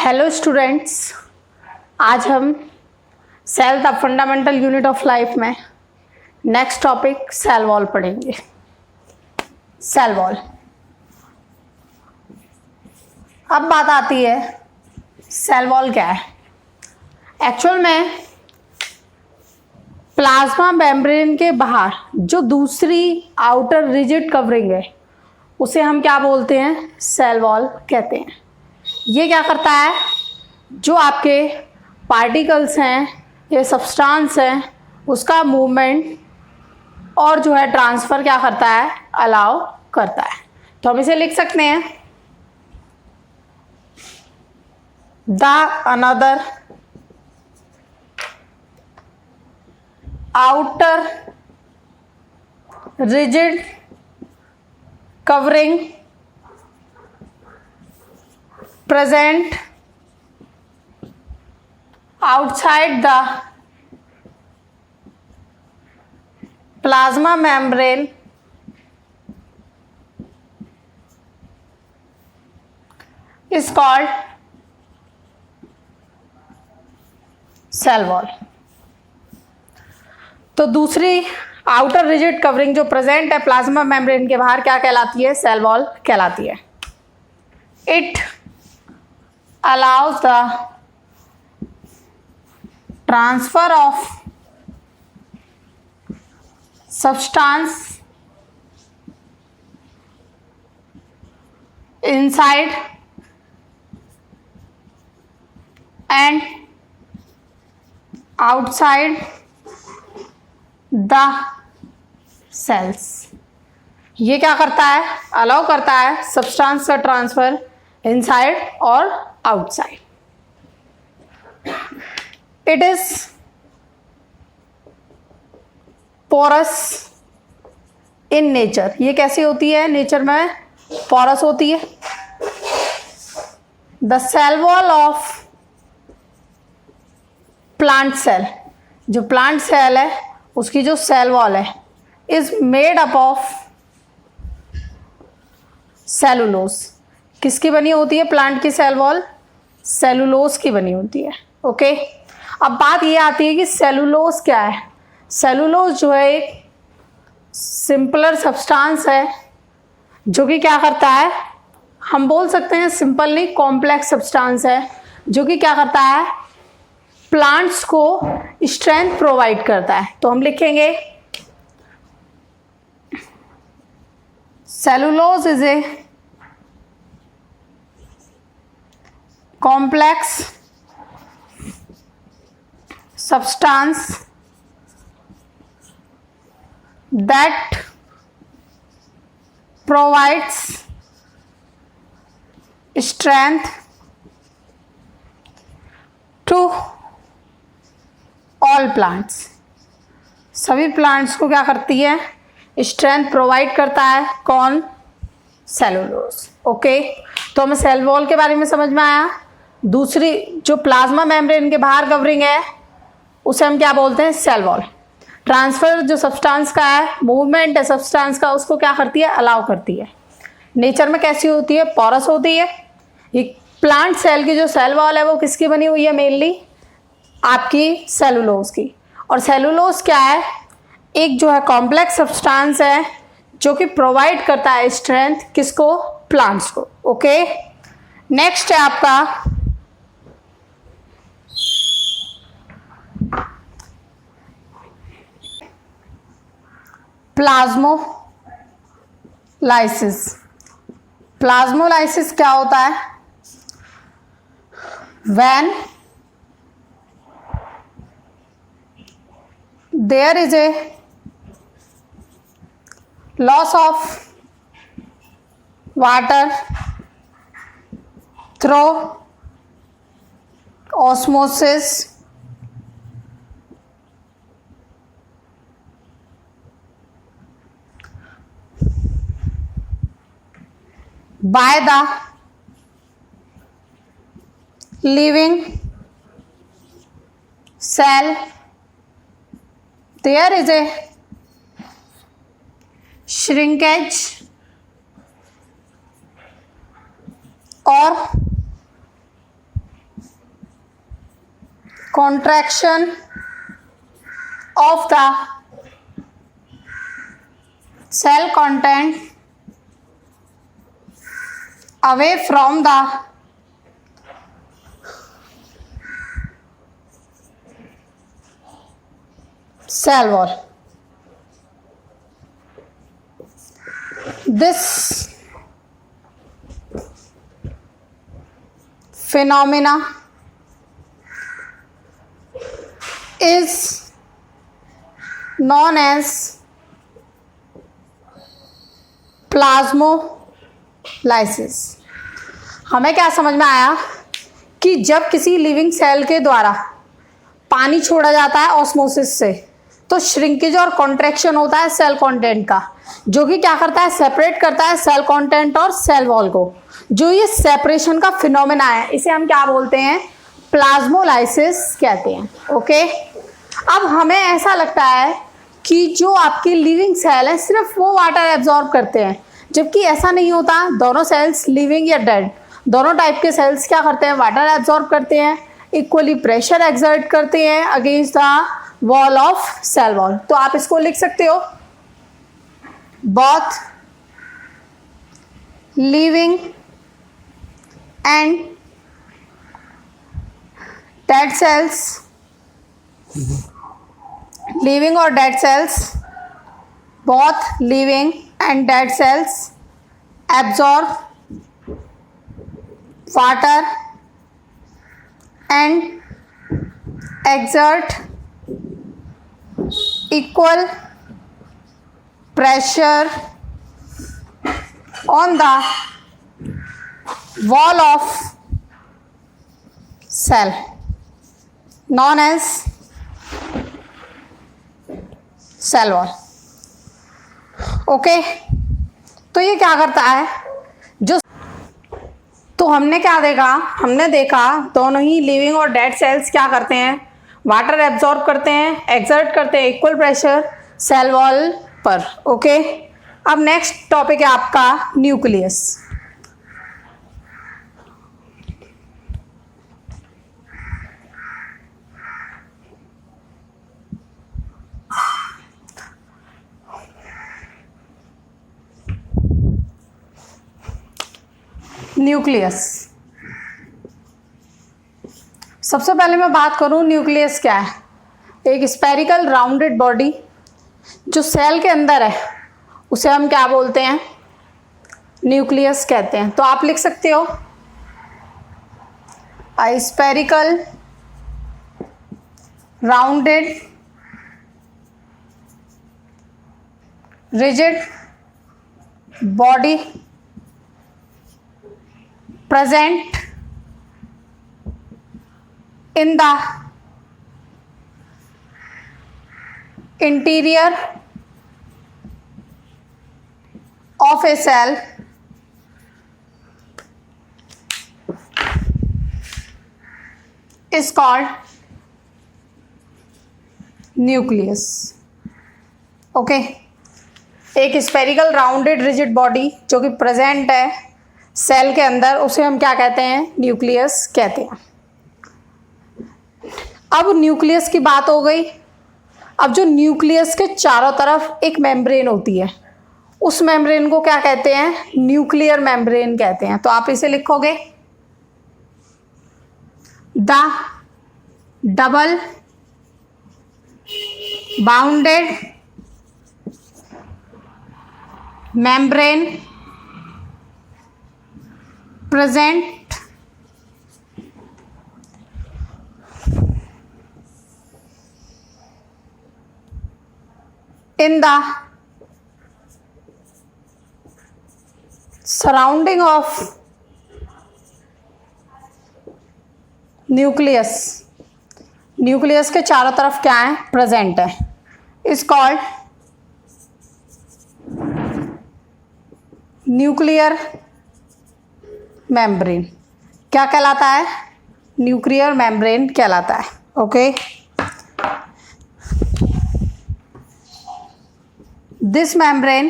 Hello students, आज हम cell the fundamental unit of life में नेक्स्ट टॉपिक सेल वॉल पढ़ेंगे। Cell wall. अब बात आती है सेल वॉल क्या है। एक्चुअल में प्लाज्मा मेम्ब्रेन के बाहर जो दूसरी आउटर रिजिड कवरिंग है उसे हम क्या बोलते हैं? सेल वॉल कहते हैं। ये क्या करता है? जो आपके पार्टिकल्स हैं या सब्सटेंस हैं उसका मूवमेंट और जो है ट्रांसफ़र क्या करता है? अलाउ करता है। तो हम इसे लिख सकते हैं the another outer rigid covering present outside the plasma membrane is called cell wall। तो दूसरी आउटर रिजिड कवरिंग जो प्रेजेंट है प्लाज्मा मेम्ब्रेन के बाहर क्या कहलाती है? सेल वॉल कहलाती है। It allows the transfer of substance inside and outside the cells। ये क्या करता है? अलाउ करता है सब्सटेंस का ट्रांसफर इनसाइड और outside. It is porous in nature. ये कैसी होती है? नेचर में पोरस होती है। The cell wall of plant cell, जो प्लांट सेल है उसकी जो सेल वॉल है is made up of cellulose. किसकी बनी होती है प्लांट की सेल वॉल? सेलुलोज की बनी होती है। ओके, अब बात ये आती है कि सेलुलोज क्या है। सेलुलोज जो है एक सिंपलर सब्सटेंस है जो कि क्या करता है, हम बोल सकते हैं सिंपल नहीं, कॉम्प्लेक्स सब्सटेंस है जो कि क्या करता है, प्लांट्स को स्ट्रेंथ प्रोवाइड करता है। तो हम लिखेंगे cellulose is a complex substance that provides strength to all plants। सभी प्लांट्स को क्या करती है? स्ट्रेंथ प्रोवाइड करता है। कौन? सेलुलोज। ओके, तो हमें सेल वॉल के बारे में समझ में आया। दूसरी जो प्लाज्मा मेम्ब्रेन के बाहर कवरिंग है उसे हम क्या बोलते हैं? Cell wall. ट्रांसफर जो सब्सटेंस का है, मूवमेंट है सब्सटेंस का, उसको क्या करती है? अलाउ करती है। नेचर में कैसी होती है? पोरस होती है। ये प्लांट सेल की जो सेल वॉल है वो किसकी बनी हुई है? मेनली आपकी सेलुलोज की। और सेलुलोज क्या है? एक जो है कॉम्प्लेक्स सब्सटेंस है जो कि प्रोवाइड करता है स्ट्रेंथ किसको? प्लांट्स को। ओके, नेक्स्ट है आपका प्लाज्मोलाइसिस। प्लाज्मोलाइसिस क्या होता है? When there is a loss of water through osmosis by the living cell, there is a shrinkage और contraction of the cell content away from the cell wall. This phenomena is known as plasmolysis. हमें क्या समझ में आया कि जब किसी living cell के द्वारा पानी छोड़ा जाता है ऑस्मोसिस से, तो श्रिंकेज और कॉन्ट्रैक्शन होता है सेल कंटेंट का, जो कि क्या करता है, सेपरेट करता है सेल कंटेंट और सेल वॉल को। जो ये सेपरेशन का फिनोमेना है, इसे हम क्या बोलते हैं, प्लाज्मोलाइसिस कहते हैं। ओके, अब हमें ऐसा लगता है कि जो आपकी लिविंग सेल है सिर्फ वो वाटर एब्जॉर्ब करते हैं, जबकि ऐसा नहीं होता। दोनों सेल्स, लिविंग या डेड, दोनों टाइप के सेल्स क्या करते हैं, वाटर एब्जॉर्ब करते हैं, इक्वली प्रेशर एक्सर्ट करते हैं against the wall of cell wall. तो आप इसको लिख सकते हो, both living and dead cells, living or dead cells, both living and dead cells absorb water and exert equal pressure on the wall of cell known as cell wall। Okay, तो ये क्या करता है, जो तो हमने क्या देखा, हमने देखा दोनों ही लिविंग और डेड सेल्स क्या करते हैं, वाटर एब्जॉर्ब करते हैं, एक्सर्ट करते हैं इक्वल प्रेशर सेल वॉल पर। ओके, अब नेक्स्ट टॉपिक है आपका न्यूक्लियस। न्यूक्लियस, सबसे पहले मैं बात करूं न्यूक्लियस क्या है। एक स्फेरिकल राउंडेड बॉडी जो सेल के अंदर है, उसे हम क्या बोलते हैं, न्यूक्लियस कहते हैं। तो आप लिख सकते हो, a spherical rounded rigid body present in the interior of a cell is called nucleus. Okay, एक स्फेरिकल राउंडेड रिजिड बॉडी जो कि प्रेजेंट है सेल के अंदर, उसे हम क्या कहते हैं, न्यूक्लियस कहते हैं। अब न्यूक्लियस की बात हो गई। अब जो न्यूक्लियस के चारों तरफ एक मेम्ब्रेन होती है, उस मेम्ब्रेन को क्या कहते हैं, न्यूक्लियर मेम्ब्रेन कहते हैं। तो आप इसे लिखोगे, the double bounded membrane present in the surrounding of nucleus, nucleus के चारों तरफ क्या है, प्रेजेंट है, इज कॉल्ड न्यूक्लियर मेम्ब्रेन। क्या कहलाता है, न्यूक्लियर मेम्ब्रेन कहलाता है। Okay, this membrane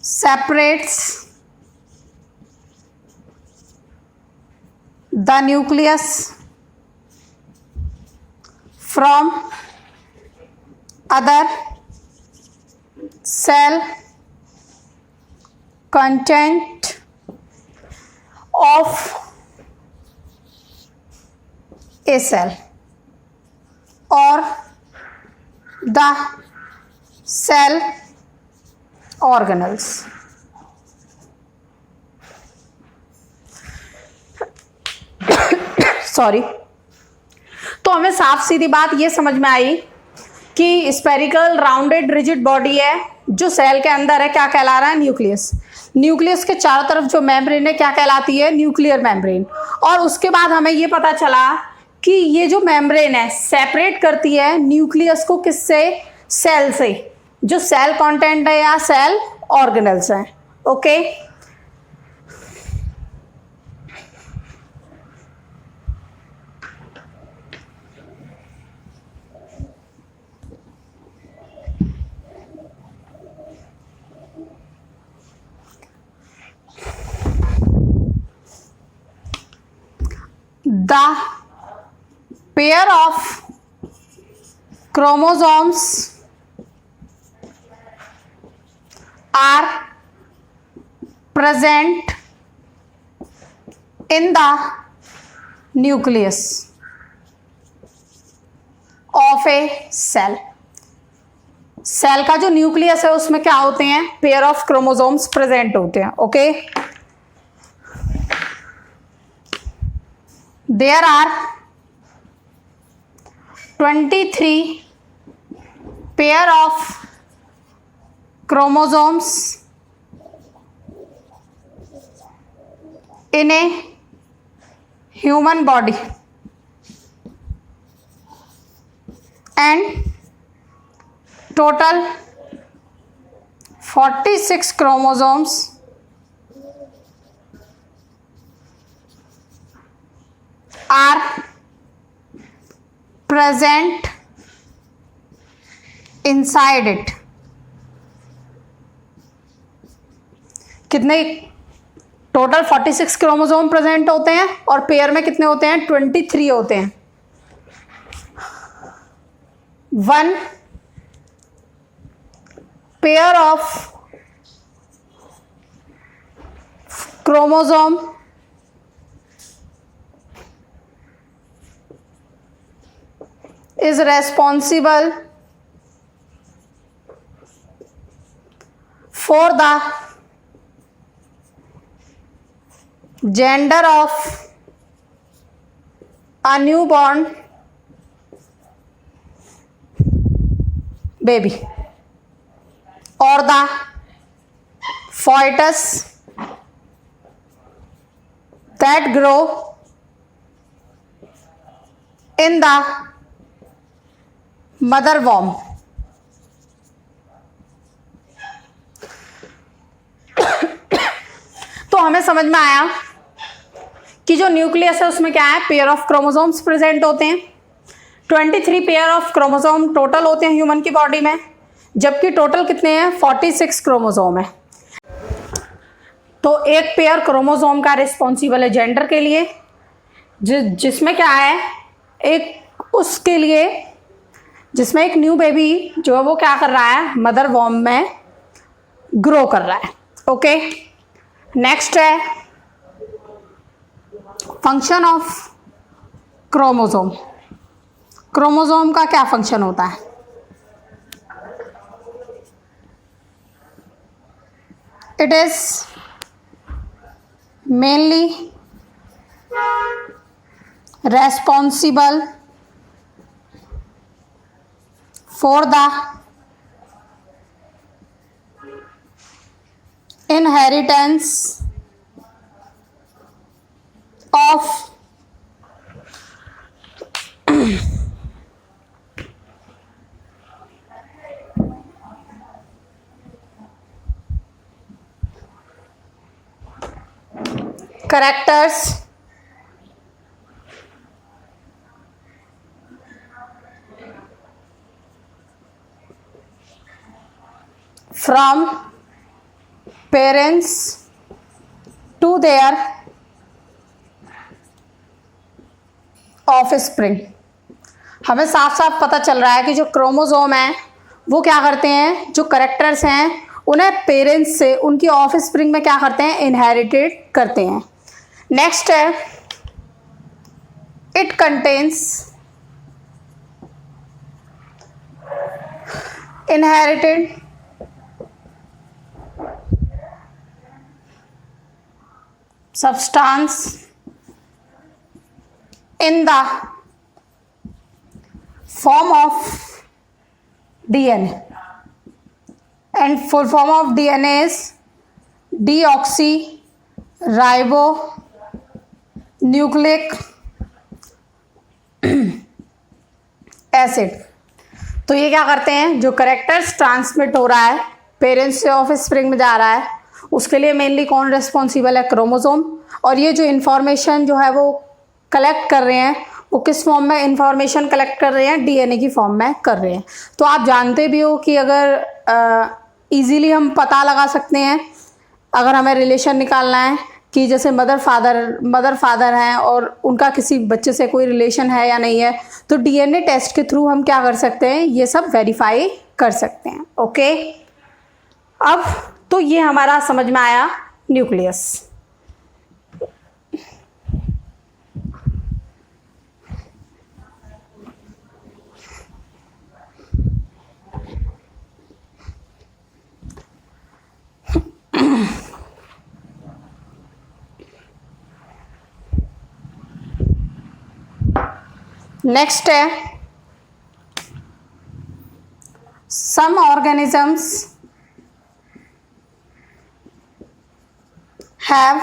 separates the nucleus from other cell content of a cell or the cell organelles. Sorry. तो हमें साफ सीधी बात ये समझ में आई कि स्पेरिकल राउंडेड रिजिड बॉडी है जो सेल के अंदर है, क्या कहला रहा है? न्यूक्लियस। न्यूक्लियस के चारों तरफ जो मेम्ब्रेन है क्या कहलाती है? Nuclear membrane. और उसके बाद हमें ये पता चला कि ये जो मेम्ब्रेन है सेपरेट करती है न्यूक्लियस को किससे? सेल से, जो सेल कंटेंट है या सेल ऑर्गेनल्स हैं। Okay, the pair of chromosomes are present in the nucleus of a cell. Cell का जो न्यूक्लियस है उसमें क्या होते हैं? पेयर ऑफ क्रोमोसोम्स प्रेजेंट होते हैं। Okay, there are 23 pair of chromosomes in a human body and total 46 chromosomes are present inside it. कितने? टोटल 46 क्रोमोसोम प्रेजेंट होते हैं और पेयर में कितने होते हैं? 23 होते हैं। 1 pair of chromosome is responsible for the gender of a newborn baby or the fetus that grow in the mother worm. तो हमें समझ में आया कि जो न्यूक्लियस है उसमें क्या है? पेयर ऑफ क्रोमोसोम्स प्रेजेंट होते हैं। 23 पेयर ऑफ क्रोमोसोम टोटल होते हैं ह्यूमन की बॉडी में, जबकि टोटल कितने हैं? 46 क्रोमोसोम है। तो एक पेयर क्रोमोसोम का रिस्पॉन्सिबल है जेंडर के लिए, जिसमें क्या है? एक उसके लिए जिसमें एक न्यू बेबी जो है वो क्या कर रहा है? मदर वॉर्म में ग्रो कर रहा है। ओके, नेक्स्ट है फंक्शन ऑफ क्रोमोसोम। क्रोमोसोम का क्या फंक्शन होता है? It is mainly responsible for the inheritance of characters from parents to their offspring। हमें साफ साफ पता चल रहा है कि जो क्रोमोसोम है वो क्या करते हैं, जो करेक्टर्स हैं उन्हें पेरेंट्स से उनकी ऑफ स्प्रिंग में क्या करते हैं, इनहेरिटेड करते हैं। नेक्स्ट है it contains inherited substance in the form of DNA, and full form of DNA is deoxyribonucleic acid। तो ये क्या करते हैं, जो करेक्टर्स ट्रांसमिट हो रहा है पेरेंट्स से ऑफ स्प्रिंग में जा रहा है, उसके लिए मेनली कौन रिस्पॉन्सिबल है, क्रोमोसोम। और ये जो इन्फॉर्मेशन जो है वो कलेक्ट कर रहे हैं, वो किस फॉर्म में इन्फॉर्मेशन कलेक्ट कर रहे हैं, डीएनए की फॉर्म में कर रहे हैं। तो आप जानते भी हो कि अगर इजीली हम पता लगा सकते हैं, अगर हमें रिलेशन निकालना है कि जैसे मदर फादर हैं और उनका किसी बच्चे से कोई रिलेशन है या नहीं है, तो डीएनए टेस्ट के थ्रू हम क्या कर सकते हैं, ये सब वेरीफाई कर सकते हैं। ओके, अब तो ये हमारा समझ में आया न्यूक्लियस। नेक्स्ट है some organisms have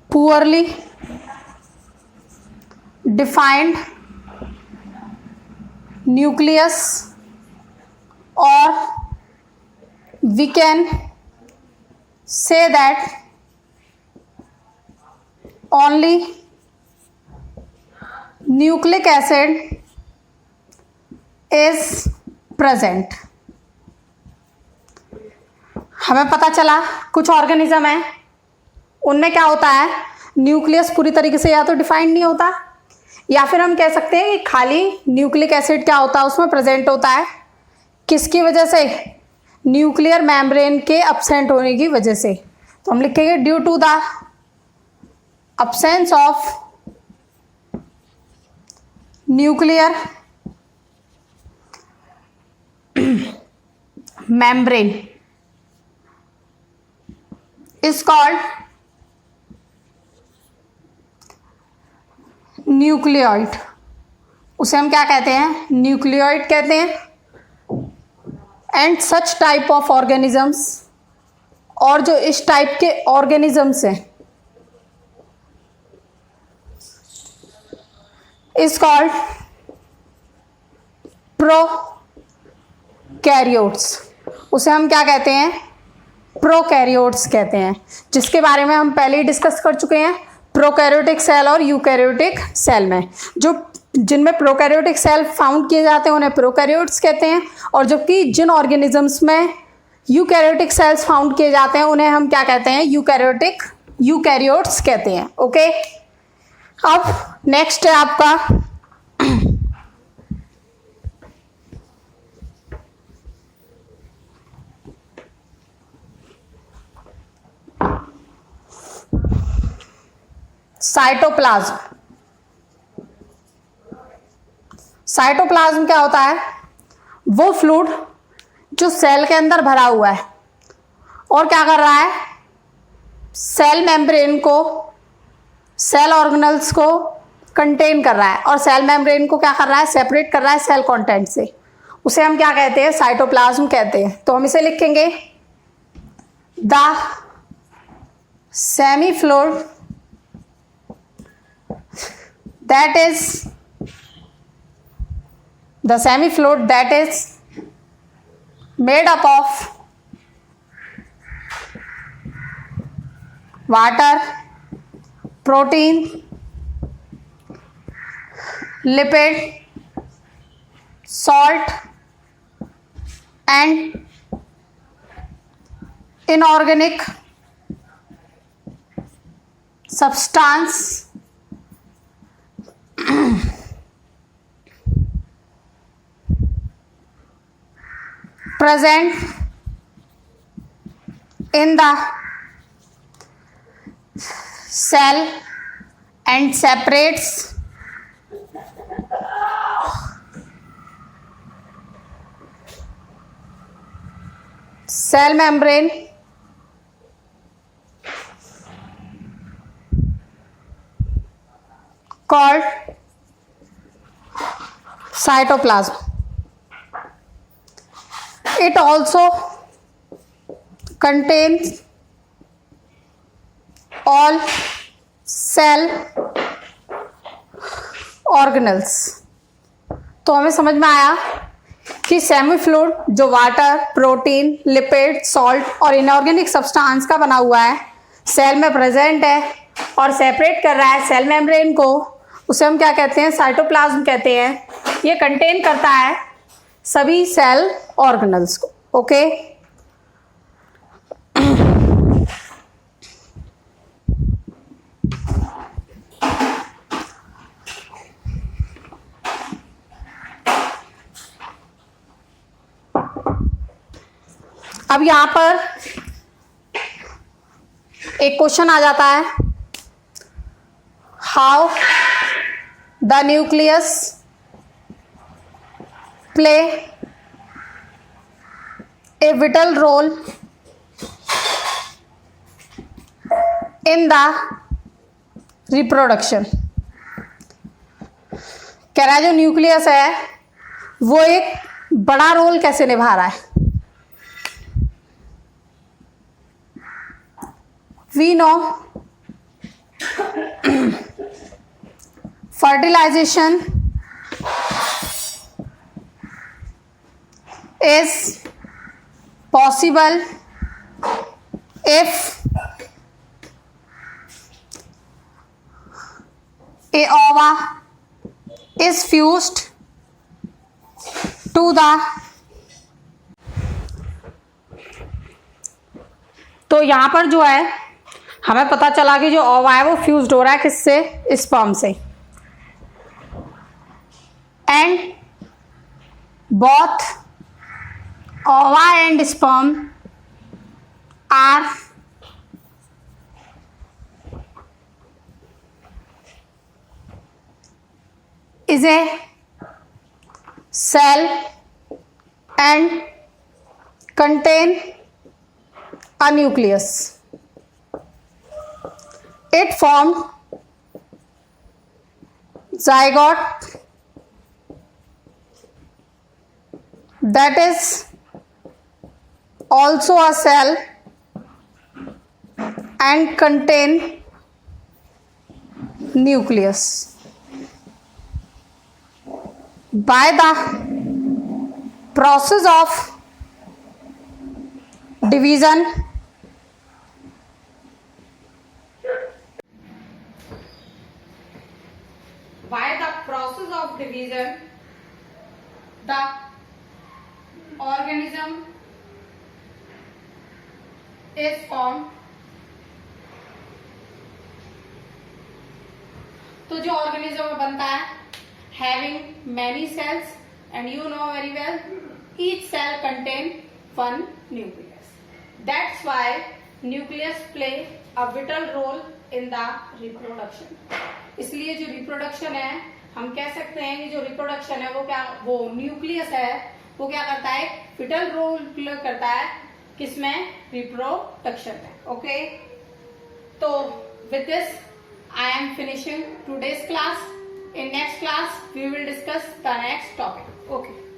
poorly defined nucleus, or we can say that only nucleic acid is present। हमें पता चला कुछ ऑर्गेनिज्म है उनमें क्या होता है, न्यूक्लियस पूरी तरीके से या तो डिफाइंड नहीं होता, या फिर हम कह सकते हैं कि खाली न्यूक्लिक एसिड क्या होता है उसमें प्रेजेंट होता है। किसकी वजह से, न्यूक्लियर मेम्ब्रेन के एब्सेंट होने की वजह से। तो हम लिखेंगे due to the absence of nuclear membrane is called nucleoid. उसे हम क्या कहते हैं, न्यूक्लियोइड कहते हैं। And such type of organisms, और जो इस टाइप के ऑर्गेनिजम्स हैं इज कॉल्ड प्रोकैरियोट्स। उसे हम क्या कहते हैं, प्रोकैरियोट्स कहते हैं, जिसके बारे में हम पहले ही डिस्कस कर चुके हैं प्रोकैरियोटिक सेल और यूकैरियोटिक सेल में। जो जिनमें प्रोकैरियोटिक सेल फाउंड किए जाते हैं उन्हें प्रोकैरियोट्स कहते हैं, और जबकि जिन ऑर्गेनिजम्स में यूकैरियोटिक सेल्स फाउंड किए जाते हैं उन्हें हम क्या कहते हैं, यूकैरियोट्स कहते हैं। ओके, अब नेक्स्ट है आपका साइटोप्लाज्म। साइटोप्लाज्म क्या होता है, वो फ्लूइड जो सेल के अंदर भरा हुआ है और क्या कर रहा है, सेल मेम्ब्रेन को, सेल ऑर्गेनल्स को कंटेन कर रहा है, और सेल मेम्ब्रेन को क्या कर रहा है, सेपरेट कर रहा है सेल कंटेंट से। उसे हम क्या कहते हैं, साइटोप्लाज्म कहते हैं। तो हम इसे लिखेंगे the semi fluid that is the semi-fluid that is made up of water, protein, lipid, salt and inorganic substance present in the cell and separates cell membrane called cytoplasm. It also contains all cell organelles. तो हमें समझ में आया कि semi fluid जो water, protein, lipid, salt और inorganic substance का बना हुआ है, सेल में प्रेजेंट है और सेपरेट कर रहा है सेल मेम्ब्रेन को, उसे हम क्या कहते हैं? साइटोप्लाज्म कहते हैं. ये कंटेन करता है सभी सेल ऑर्गेनल्स को. ओके, अब यहां पर एक क्वेश्चन आ जाता है, how the nucleus play a vital role in the reproduction. कह रहा है जो न्यूक्लियस है वो एक बड़ा रोल कैसे निभा रहा है. We know fertilization is possible if a ova is fused to the. तो यहां पर जो है हमें पता चला कि जो ओवा है वो फ्यूज्ड हो रहा है किससे? स्पर्म से. And both ova and sperm are is a cell and contain a nucleus. It formed zygote, that is also a cell and contain nucleus. By the process of division, the organism is formed. तो जो organism बनता है having many cells and you know very well each cell contain one nucleus. That's why nucleus play a vital role in the reproduction. इसलिए जो reproduction है हम कह सकते हैं कि जो रिप्रोडक्शन है वो न्यूक्लियस है वो क्या करता है? विटल रोल प्ले करता है किसमें? रिप्रोडक्शन में. ओके, तो with this I am finishing today's class. In next class we will discuss the next topic. Okay.